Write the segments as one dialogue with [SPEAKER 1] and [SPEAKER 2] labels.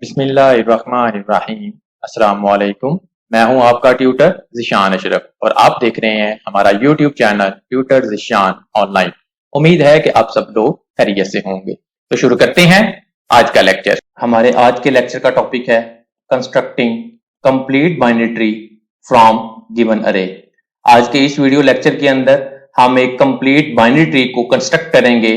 [SPEAKER 1] बिस्मिल्लाहिर्रहमानिर्रहीम। अस्सलाम वालेकुम। मैं हूं आपका ट्यूटर ज़िशान अशरफ और आप देख रहे हैं हमारा YouTube channel tutor Zeeshan online. उम्मीद है कि आप सब लोग खैरियत से होंगे। तो शुरू करते हैं आज का लेक्चर। हमारे आज के लेक्चर का टॉपिक है constructing complete binary tree from given अरे। आज के इस वीडियो लेक्चर के अंदर हम एक कंप्लीट बाइनरी ट्री को कंस्ट्रक्ट करेंगे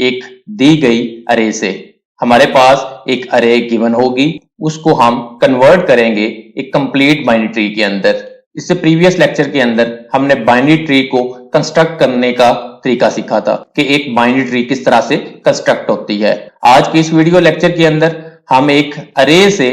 [SPEAKER 1] एक दी गई अरे से। हमारे पास एक अरे गिवन होगी, उसको हम कन्वर्ट करेंगे एक कंप्लीट बाइनरी ट्री के अंदर। इससे प्रीवियस लेक्चर के अंदर हमने बाइनरी ट्री को कंस्ट्रक्ट करने का तरीका सीखा था कि एक बाइनरी ट्री किस तरह से कंस्ट्रक्ट होती है। आज के इस वीडियो लेक्चर के अंदर हम एक अरे से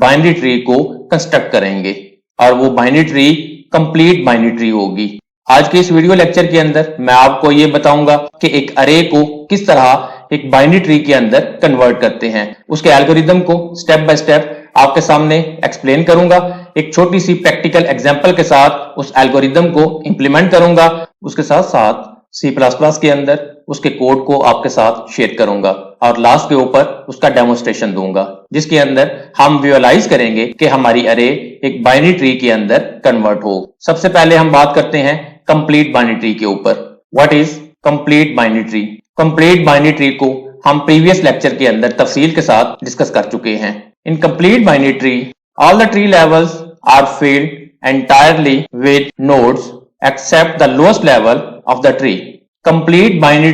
[SPEAKER 1] बाइनरी ट्री को कंस्ट्रक्ट करेंगे और वो binary tree complete binary tree होगी। आज के इस वीडियो लेक्चर के अंदर मैं आपको ये बताऊंगा कि एक अरे को किस तरह एक बाइनरी ट्री के अंदर कन्वर्ट करते हैं। उसके एल्गोरिदम को स्टेप बाय स्टेप आपके सामने एक्सप्लेन करूंगा। एक छोटी सी प्रैक्टिकल एग्जांपल के साथ उस एल्गोरिदम को इंप्लीमेंट करूंगा। उसके साथ साथ C++ के अंदर उसके कोड को आपके साथ शेयर करूंगा और लास्ट के ऊपर उसका डेमोन्स्ट्रेशन दूंगा, जिसके अंदर हम विजुअलाइज करेंगे कि हमारी अरे एक बाइनरी ट्री के अंदर कन्वर्ट हो। सबसे पहले हम बात करते हैं कंप्लीट बाइनरी ट्री के ऊपर। What is complete binary tree? Complete binary tree को हम प्रीवियस लेक्चर के अंदर तफसील के साथ डिस्कस कर चुके हैं। In complete binary tree all the tree levels are filled entirely with nodes except the lowest level of the tree. Complete binary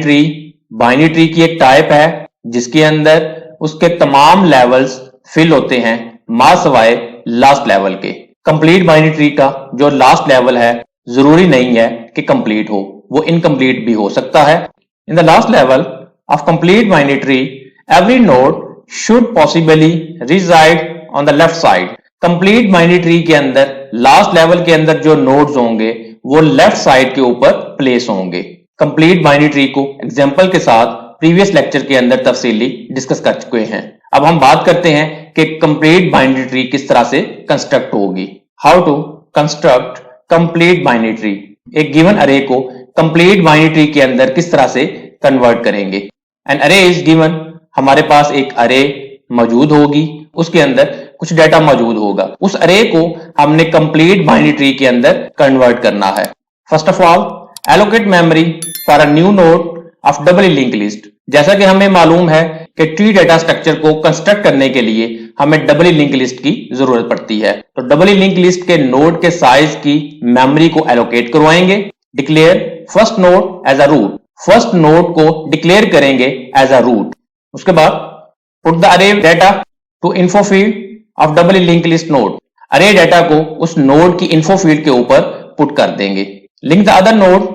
[SPEAKER 1] tree की एक टाइप है जिसके अंदर उसके तमाम लेवल्स फिल होते हैं मां सवाए लास्ट लेवल के। कंप्लीट बाइनरी ट्री का जो लास्ट लेवल है जरूरी नहीं है कि कंप्लीट हो, वो इनकम्प्लीट भी हो सकता है। In the last level of complete binary tree, every node should possibly reside on the left side. Complete binary tree के अंदर last level के अंदर जो nodes होंगे वो left side के ऊपर place होंगे। Complete binary tree को एग्जाम्पल के साथ previous lecture के अंदर तफसीली डिस्कस कर चुके हैं। अब हम बात करते हैं कि complete binary tree किस तरह से कंस्ट्रक्ट होगी। How to construct complete binary tree? एक गिवन अरे को कंप्लीट बाइनरी ट्री के अंदर किस तरह से कन्वर्ट करेंगे। एन अरे इज गिवन, हमारे पास एक अरे मौजूद होगी, उसके अंदर कुछ डाटा मौजूद होगा। उस अरे को हमने कंप्लीट बाइनरी ट्री के अंदर कन्वर्ट करना है। First of all allocate memory for a new node of double link list. जैसा कि हमें मालूम है कि ट्री डाटा स्ट्रक्चर को कंस्ट्रक्ट करने के लिए हमें डबल लिंक लिस्ट की जरूरत पड़ती है। तो डबल लिंक लिस्ट के नोड के साइज की मेमोरी को एलोकेट करवाएंगे। Declare first node as a root, first node को डिक्लेयर करेंगे एज अ रूट। उसके बाद put the array data to info field of double link list node, array data को उस नोड की इन्फो फील्ड के ऊपर पुट कर देंगे। Link the other node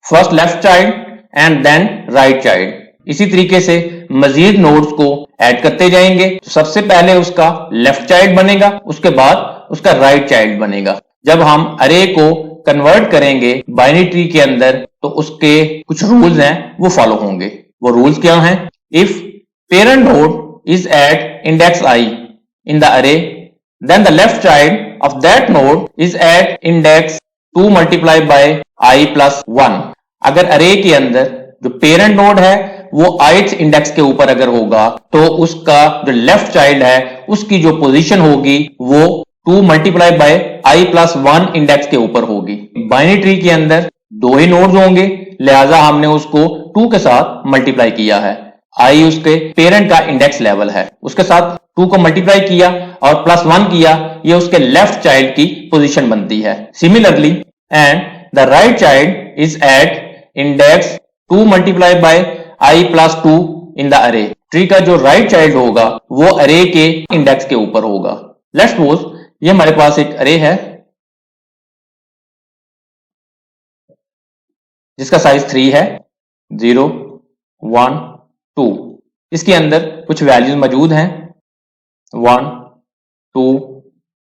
[SPEAKER 1] first left child and then right child. इसी तरीके से मजीद नोड्स को ऐड करते जाएंगे। तो सबसे पहले उसका लेफ्ट चाइल्ड बनेगा, उसके बाद उसका राइट चाइल्ड बनेगा। जब हम अरे को कन्वर्ट करेंगे बाइनरी ट्री के अंदर तो उसके कुछ रूल्स हैं वो फॉलो होंगे। वो रूल्स क्या हैं? If parent node is at index i in the array, then the left child of that node is at index 2 multiply by i plus 1। अगर अरे के अंदर जो पेरेंट नोड है वो ith इंडेक्स के ऊपर अगर होगा तो उसका जो लेफ्ट चाइल्ड है उसकी जो पोजीशन होगी वो 2 multiply by i plus 1 index के ऊपर होगी। बाइनरी ट्री के अंदर दो ही नोड्स होंगे, लिहाजा हमने उसको 2 के साथ मल्टीप्लाई किया है। i उसके पेरेंट का इंडेक्स लेवल है, उसके साथ 2 को मल्टीप्लाई किया और प्लस 1 किया, ये उसके लेफ्ट चाइल्ड की पोजीशन बनती है। Similarly and the right child is at index 2 multiply by i plus 2 in the array. Tree का जो राइट चाइल्ड होगा वो अरे के इंडेक्स के ऊपर होगा। लेट्स सपोज ये हमारे पास एक अरे है जिसका साइज 3 है, 0 1 2। इसके अंदर कुछ वैल्यूज मौजूद हैं 1 2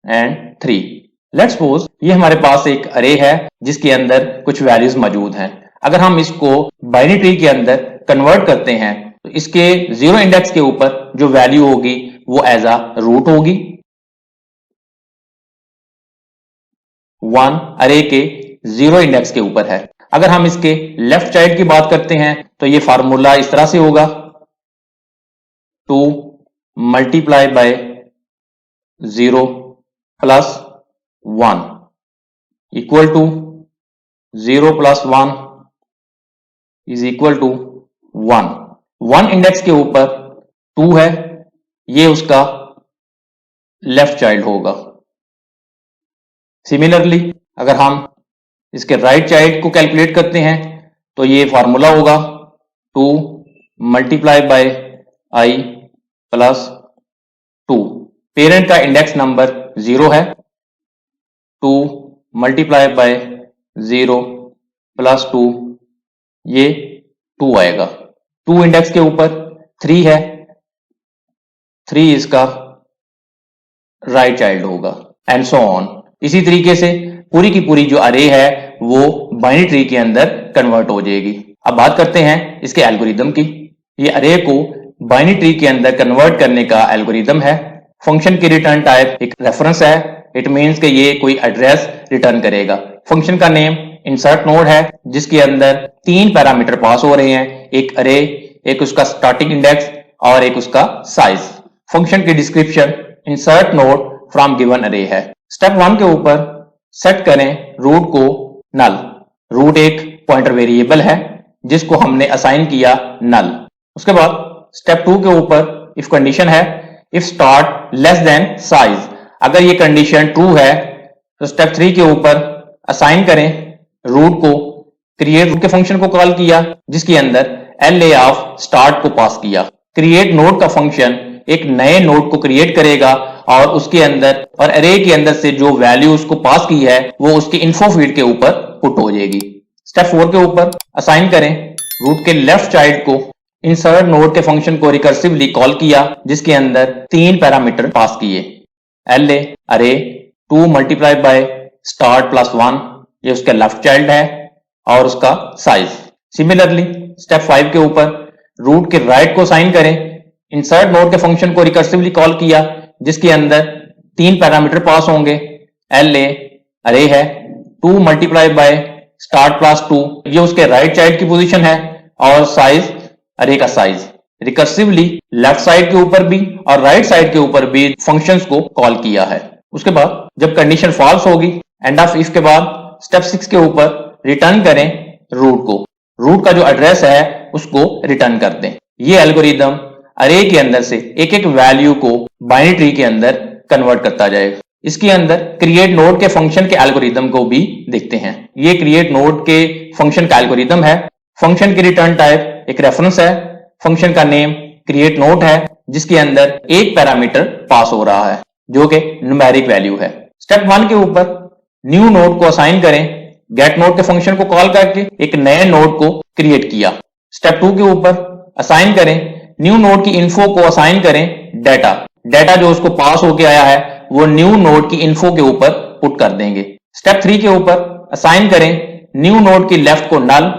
[SPEAKER 1] एंड 3। लेट्स सपोज ये हमारे पास एक अरे है जिसके अंदर कुछ वैल्यूज मौजूद हैं। अगर हम इसको बाइनरी ट्री के अंदर कन्वर्ट करते हैं तो इसके 0 इंडेक्स के ऊपर जो वैल्यू होगी वो एज अ रूट होगी। 1 अरे के 0 इंडेक्स के ऊपर है। अगर हम इसके लेफ्ट चाइल्ड की बात करते हैं तो ये फार्मूला इस तरह से होगा 2 multiply by 0 plus 1 equal to 0 plus 1 is equal to 1। 1 index के ऊपर 2 है, ये उसका लेफ्ट चाइल्ड होगा। सिमिलरली अगर हम इसके राइट चाइल्ड को कैलकुलेट करते हैं तो ये फार्मूला होगा 2 मल्टीप्लाई बाय आई प्लस 2। पेरेंट का इंडेक्स नंबर 0 है, 2 मल्टीप्लाई बाय 0 प्लस 2, ये 2 आएगा। 2 इंडेक्स के ऊपर 3 है, 3 इसका राइट चाइल्ड होगा एंड सो ऑन। इसी तरीके से पूरी की पूरी जो अरे है वो बाइनरी ट्री के अंदर कन्वर्ट हो जाएगी। अब बात करते हैं इसके एल्गोरिदम की। ये अरे को बाइनरी ट्री के अंदर कन्वर्ट करने का एल्गोरिदम है। फंक्शन की रिटर्न टाइप एक रेफरेंस है, इट मींस कि ये कोई एड्रेस रिटर्न करेगा। फंक्शन का नेम इंसर्ट नोड है जिसके अंदर 3 पैरामीटर पास हो रहे हैं, एक अरे, एक उसका स्टार्टिंग इंडेक्स और एक उसका साइज। फंक्शन की description insert node from given अरे है। स्टेप 1 के ऊपर सेट करें रूट को नल। रूट एक पॉइंटर वेरिएबल है जिसको हमने असाइन किया नल। उसके बाद स्टेप 2 के ऊपर इफ कंडीशन है, if start less than size. अगर ये कंडीशन ट्रू है तो स्टेप 3 के ऊपर असाइन करें रूट को, क्रिएट रूट के फंक्शन को कॉल किया जिसके अंदर एल ऑफ स्टार्ट को पास किया। क्रिएट नोड का फंक्शन एक नए नोड को क्रिएट करेगा और उसके अंदर और अरे के अंदर से जो वैल्यू उसको पास की है वो उसकी इन्फो फील्ड के ऊपर पुट हो जाएगी। स्टेप 4 के ऊपर असाइन करें रूट के लेफ्ट चाइल्ड को, इंसर्ट नोड के फंक्शन को रिकर्सिवली कॉल किया जिसके अंदर 3 पैरामीटर पास किए, एल अरे 2 मल्टीप्लाई बाय स्टार्ट प्लस 1, ये उसका लेफ्ट चाइल्ड है, और उसका साइज। सिमिलरली स्टेप 5 के ऊपर रूट के राइट को असाइन करें, इंसर्ट नोड के फंक्शन को रिकर्सिवली कॉल किया जिसके अंदर 3 पैरामीटर पास होंगे, एल अरे है 2 मल्टीप्लाई बाय स्टार्ट प्लस 2, ये उसके राइट चाइल्ड की पोजीशन है, और साइज अरे का साइज। रिकर्सिवली लेफ्ट साइड के ऊपर भी और राइट साइड के ऊपर भी फंक्शंस को कॉल किया है। उसके बाद जब कंडीशन फॉल्स होगी, एंड ऑफ इफ के बाद स्टेप 6 के ऊपर रिटर्न करें रूट को, रूट का जो एड्रेस है उसको रिटर्न कर दें। ये एल्गोरिदम अरे के अंदर से एक एक वैल्यू को बाइनरी ट्री के अंदर कन्वर्ट करता जाएगा। इसके अंदर क्रिएट नोड के फंक्शन के एल्गोरिदम को भी देखते हैं। ये क्रिएट नोड के फंक्शन का एल्गोरिदम है। फंक्शन की रिटर्न टाइप एक रेफरेंस है, फंक्शन का नेम क्रिएट नोड है जिसके अंदर एक पैरामीटर पास हो रहा है जो कि न्यूमेरिक वैल्यू है। स्टेप 1 के ऊपर न्यू नोड को असाइन करें, गेट नोड के फंक्शन को कॉल करके एक नए नोड को क्रिएट किया। स्टेप 2 के ऊपर असाइन करें न्यू नोड की इन्फो को असाइन करें डाटा, डाटा जो उसको पास होके आया है वो न्यू नोड की इन्फो के ऊपर पुट कर देंगे। स्टेप 3 के ऊपर असाइन करें न्यू नोड की लेफ्ट को नल,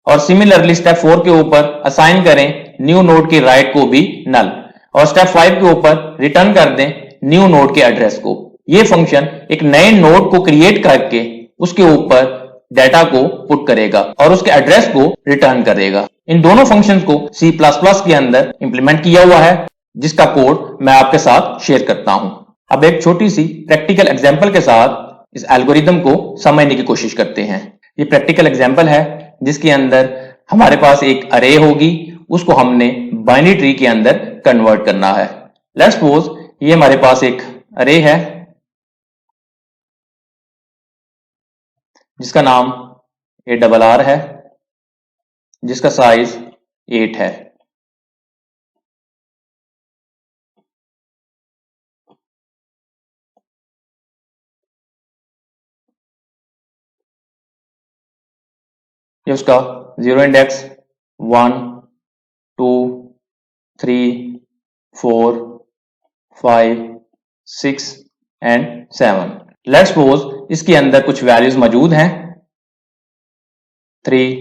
[SPEAKER 1] और सिमिलरली स्टेप 4 के ऊपर असाइन करें न्यू नोड की राइट को भी नल, और स्टेप 5 के ऊपर रिटर्न कर दें न्यू नोड के एड्रेस को। ये फंक्शन एक नए नोड को क्रिएट करके उसके ऊपर डाटा को पुट करेगा और उसके एड्रेस को रिटर्न करेगा। इन दोनों फंक्शंस को C++ के अंदर इंप्लीमेंट किया हुआ है जिसका कोड मैं आपके साथ शेयर करता हूं। अब एक छोटी सी प्रैक्टिकल एग्जांपल के साथ इस एल्गोरिदम को समझने की कोशिश करते हैं। ये प्रैक्टिकल एग्जांपल है जिसके अंदर हमारे पास एक अरे होगी, उसको हमने बाइनरी ट्री के अंदर कन्वर्ट करना है। लेट्स सपोज ये हमारे पास एक अरे है जिसका नाम ARR है, जिसका साइज 8 है। ये उसका 0 इंडेक्स 1 2 3 4 5 6 एंड 7। लेट्स सपोज इसके अंदर कुछ वैल्यूज मौजूद हैं 3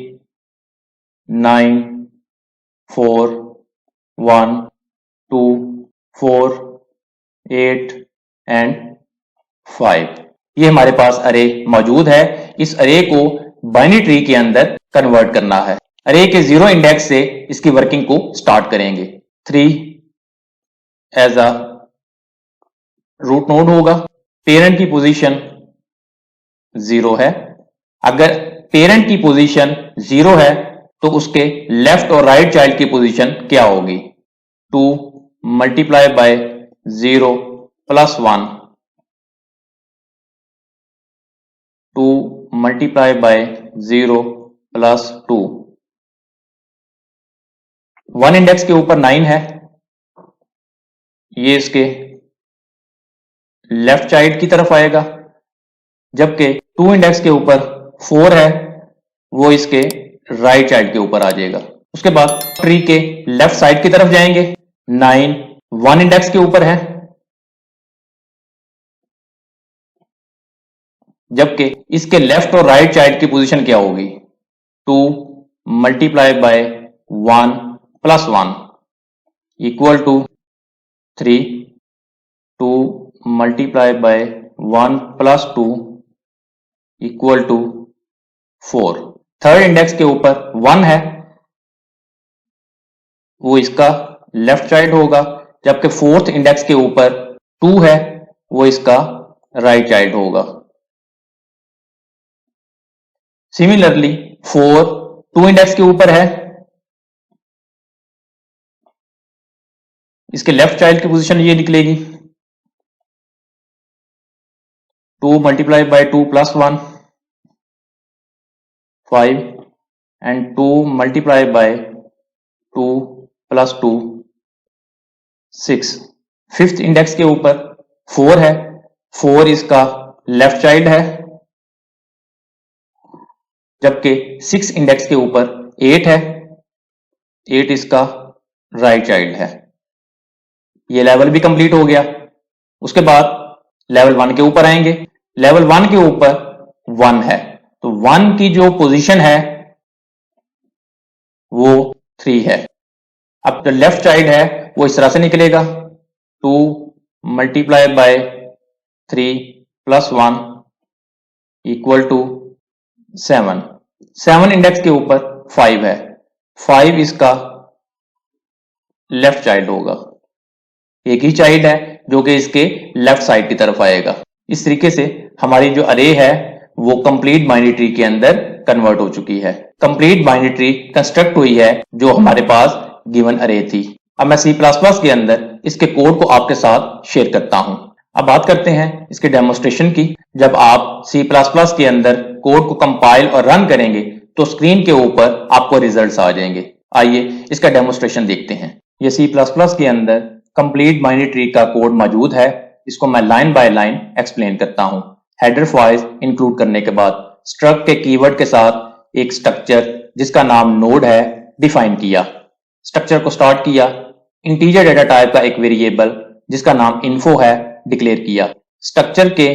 [SPEAKER 1] 9 4 1 2 4 8 एंड 5। ये हमारे पास अरे मौजूद है। इस अरे को बाइनरी ट्री के अंदर कन्वर्ट करना है। अरे के 0 इंडेक्स से इसकी वर्किंग को स्टार्ट करेंगे। 3 एज अ रूट नोड होगा, पेरेंट की पोजीशन 0 है। अगर पेरेंट की पोजीशन 0 है तो उसके लेफ्ट और राइट चाइल्ड की पोजीशन क्या होगी? 2 multiply by 0 plus 1, 2 multiply by 0 plus 2। 1 index के ऊपर 9 है, ये इसके लेफ्ट चाइल्ड की तरफ आएगा, जबकि 2 इंडेक्स के ऊपर 4 है, वो इसके राइट चाइल्ड के ऊपर आ जाएगा। उसके बाद ट्री के लेफ्ट साइड की तरफ जाएंगे, 9 1 इंडेक्स के ऊपर है, जबकि इसके लेफ्ट और राइट चाइल्ड की पोजीशन क्या होगी? 2 multiply by 1 plus 1 equal to 3, 2 multiply by 1 plus 2 equal to 4। Third index के ऊपर 1 है, वो इसका लेफ्ट चाइल्ड होगा, जबकि फोर्थ इंडेक्स के ऊपर 2 है, वो इसका राइट चाइल्ड होगा। सिमिलरली 4 2 इंडेक्स के ऊपर है, इसके लेफ्ट चाइल्ड की पोजीशन ये निकलेगी, 2 multiply bye 2 plus 1 5 and 2 multiply bye 2 plus 2 6। Fifth index के ऊपर 4 है, 4 इसका लेफ्ट चाइल्ड है, जबकि 6 इंडेक्स के ऊपर 8 है, 8 इसका राइट चाइल्ड है। ये लेवल भी कंप्लीट हो गया। उसके बाद लेवल 1 के ऊपर आएंगे, लेवल 1 के ऊपर 1 है, तो 1 की जो पोजीशन है वो 3 है। अब जो लेफ्ट चाइल्ड है वो इस तरह से निकलेगा, 2 multiply by 3 plus 1 equal to 7। 7 index के ऊपर 5 है, 5 इसका लेफ्ट चाइल्ड होगा, एक ही चाइल्ड है जो कि इसके लेफ्ट साइड की तरफ आएगा। इस तरीके से हमारी जो अरे है वो कंप्लीट बाइनरी ट्री के अंदर कन्वर्ट हो चुकी है। कंप्लीट बाइनरी ट्री कंस्ट्रक्ट हुई है जो हमारे पास गिवन अरे थी। अब मैं C++ के अंदर इसके कोड को आपके साथ शेयर करता हूं। अब बात करते हैं इसके डेमोस्ट्रेशन की। जब आप C++ के अंदर कोड को कंपाइल और रन करेंगे तो स्क्रीन के ऊपर आपको रिजल्ट्स आ जाएंगे। आइए इसका डेमोस्ट्रेशन देखते हैं। ये C++ के अंदर कंप्लीट बाइनरी ट्री का कोड मौजूद है, इसको मैं लाइन बाय लाइन एक्सप्लेन करता हूं। हेडर फाइल्स इंक्लूड करने के बाद स्ट्रक्ट के कीवर्ड के साथ एक स्ट्रक्चर जिसका नाम नोड है डिफाइन किया। स्ट्रक्चर को स्टार्ट किया, इंटीजर डेटा टाइप का एक वेरिएबल जिसका नाम इन्फो है डिक्लेयर किया। स्ट्रक्चर के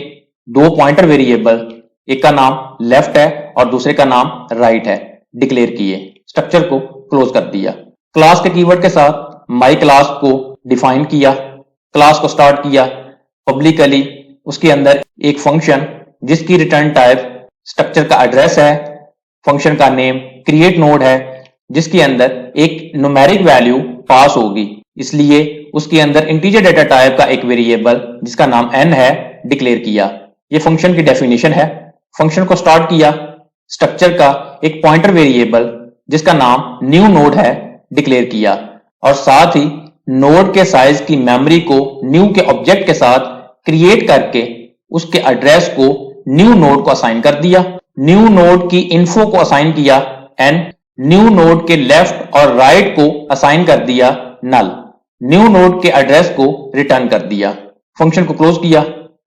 [SPEAKER 1] 2 पॉइंटर वेरिएबल, एक का नाम लेफ्ट है और दूसरे का नाम राइट है, डिक्लेयर किए। स्ट्रक्चर को क्लोज कर दिया। क्लास के कीवर्ड के साथ माई क्लास को डिफाइन किया, क्लास को स्टार्ट किया पब्लिकली, उसके अंदर एक फंक्शन जिसकी रिटर्न टाइप स्ट्रक्चर का एड्रेस है, फंक्शन का नेम क्रिएट नोड है जिसके अंदर एक न्यूमेरिक वैल्यू पास होगी, इसलिए उसके अंदर इंटीजर डेटा टाइप का एक वेरिएबल जिसका नाम n है डिक्लेयर किया। ये फंक्शन की डेफिनेशन है। फंक्शन को स्टार्ट किया, स्ट्रक्चर का एक पॉइंटर वेरिएबल जिसका नाम न्यू नोड है डिक्लेयर किया और साथ ही नोड के साइज की मेमोरी को न्यू के ऑब्जेक्ट के साथ क्रिएट करके उसके एड्रेस को न्यू नोड को असाइन कर दिया। न्यू नोड की इन्फो को असाइन किया n, न्यू नोड के लेफ्ट और राइट को असाइन कर दिया नल, न्यू नोड के एड्रेस को रिटर्न कर दिया। फंक्शन को क्लोज किया।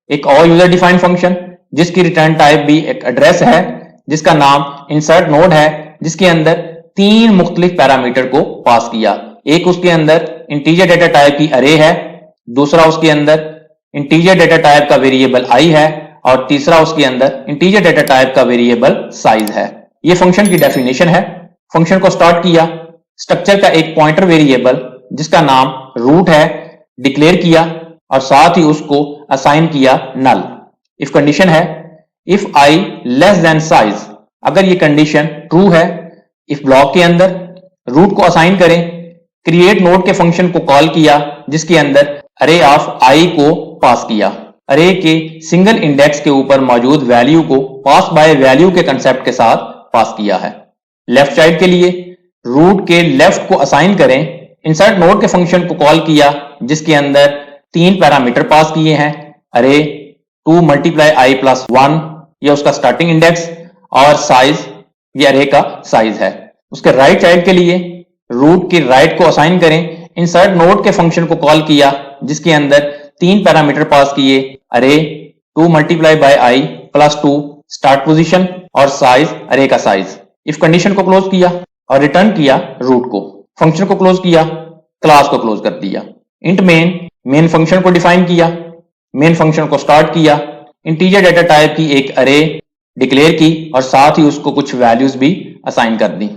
[SPEAKER 1] एक और यूजर डिफाइन फंक्शन जिसकी रिटर्न टाइप भी एक एड्रेस है जिसका नाम इंसर्ट नोड है, जिसके अंदर 3 मुख्तलिफ पैरामीटर को पास किया। एक उसके अंदर इंटीजर डेटा टाइप की अरे है, दूसरा उसके अंदर इंटीजर डेटा टाइप का वेरिएबल i है और तीसरा उसके अंदर इंटीजर डेटा टाइप का वेरिएबल साइज है। ये फंक्शन की डेफिनेशन है। फंक्शन को स्टार्ट किया, स्ट्रक्चर का एक पॉइंटर वेरिएबल जिसका नाम रूट है डिक्लेयर किया और साथ ही उसको असाइन किया नल। इफ कंडीशन है if i less than size, अगर ये कंडीशन ट्रू है, इफ ब्लॉक के अंदर रूट को असाइन करें, क्रिएट नोड के फंक्शन को कॉल किया जिसके अंदर अरे ऑफ i को पास किया। अरे के सिंगल इंडेक्स के ऊपर मौजूद वैल्यू को पास बाय वैल्यू के कंसेप्ट के साथ पास किया है। लेफ्ट चाइल्ड के लिए रूट के लेफ्ट को असाइन करें, इंसर्ट नोड के फंक्शन को कॉल किया जिसके अंदर 3 पैरामीटर पास किए हैं, अरे 2 मल्टीप्लाई आई प्लस 1 ये उसका स्टार्टिंग इंडेक्स और साइज ये अरे का साइज है। उसके राइट चाइल्ड के लिए रूट के राइट को असाइन करें, इंसर्ट नोड के फंक्शन को कॉल किया जिसके अंदर 3 पैरामीटर पास किए, अरे 2 मल्टीप्लाई बाय आई प्लस 2 स्टार्ट पोजीशन और साइज अरे का साइज। इफ कंडीशन को क्लोज किया और रिटर्न किया रूट को, फंक्शन को क्लोज किया, क्लास को क्लोज कर दिया। इंट मेन फंक्शन को डिफाइन किया, मेन फंक्शन को स्टार्ट किया, इंटीजर डेटा टाइप की एक अरे डिक्लेयर की और साथ ही उसको कुछ वैल्यूज भी असाइन कर दी।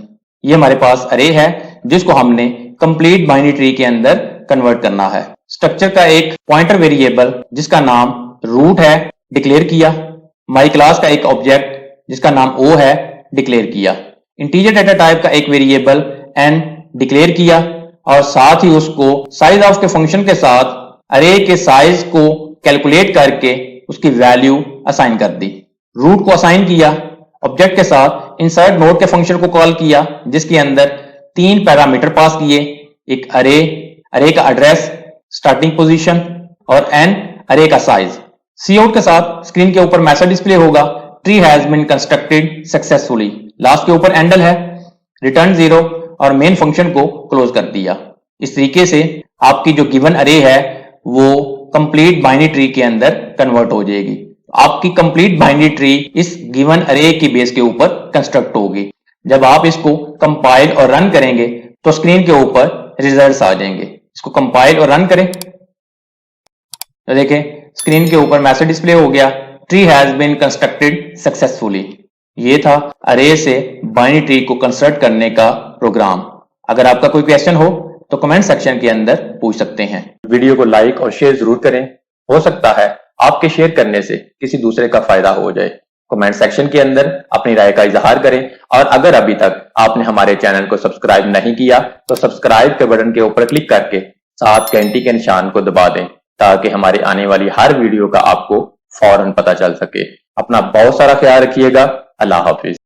[SPEAKER 1] ये हमारे पास अरे है जिसको हमने कंप्लीट बाइनरी ट्री के अंदर कन्वर्ट करना है। स्ट्रक्चर का एक पॉइंटर वेरिएबल जिसका नाम रूट है डिक्लेयर किया, माई क्लास का एक ऑब्जेक्ट जिसका नाम ओ है डिक्लेयर किया, इंटीजर डेटा टाइप का एक वेरिएबल एन डिक्लेयर किया और साथ ही उसको साइज ऑफ के फंक्शन के साथ अरे के साइज को कैलकुलेट करके उसकी वैल्यू असाइन कर दी। रूट को असाइन किया, ऑब्जेक्ट के साथ इंसर्ट नोड के फंक्शन को कॉल किया जिसके अंदर 3 पैरामीटर पास किए, एक अरे का एड्रेस, स्टार्टिंग पोजीशन और एन अरे का साइज। सी आउट के साथ स्क्रीन के ऊपर मैसेज डिस्प्ले होगा, tree has been constructed successfully. Last के ऊपर एंडल है, रिटर्न 0 और मेन फंक्शन को क्लोज कर दिया। इस तरीके से आपकी जो गिवन अरे है वो कंप्लीट बाइनरी ट्री के अंदर कन्वर्ट हो जाएगी। आपकी कंप्लीट बाइनरी ट्री इस गिवन अरे की बेस के ऊपर कंस्ट्रक्ट होगी। जब आप इसको कंपाइल और रन करेंगे तो स्क्रीन के ऊपर रिजल्ट्स आ जाएंगे। इसको कंपाइल और रन करें तो देखें स्क्रीन के ऊपर मैसेज डिस्प्ले हो गया, tree has been constructed successfully. ये था अरे से बाइनरी ट्री को कंस्ट्रक्ट करने का प्रोग्राम। अगर आपका कोई क्वेश्चन हो तो कमेंट सेक्शन के अंदर पूछ सकते हैं। वीडियो को लाइक और शेयर जरूर करें, हो सकता है आपके शेयर करने से किसी दूसरे का फायदा हो जाए। कमेंट सेक्शन के अंदर अपनी राय का इजहार करें और अगर अभी तक आपने हमारे चैनल को सब्सक्राइब नहीं किया तो सब्सक्राइब के बटन के ऊपर क्लिक करके साथ घंटी के निशान को दबा दें ताकि हमारे आने वाली हर वीडियो का आपको फौरन पता चल सके। अपना बहुत सारा ख्याल रखिएगा। अल्लाह हाफिज।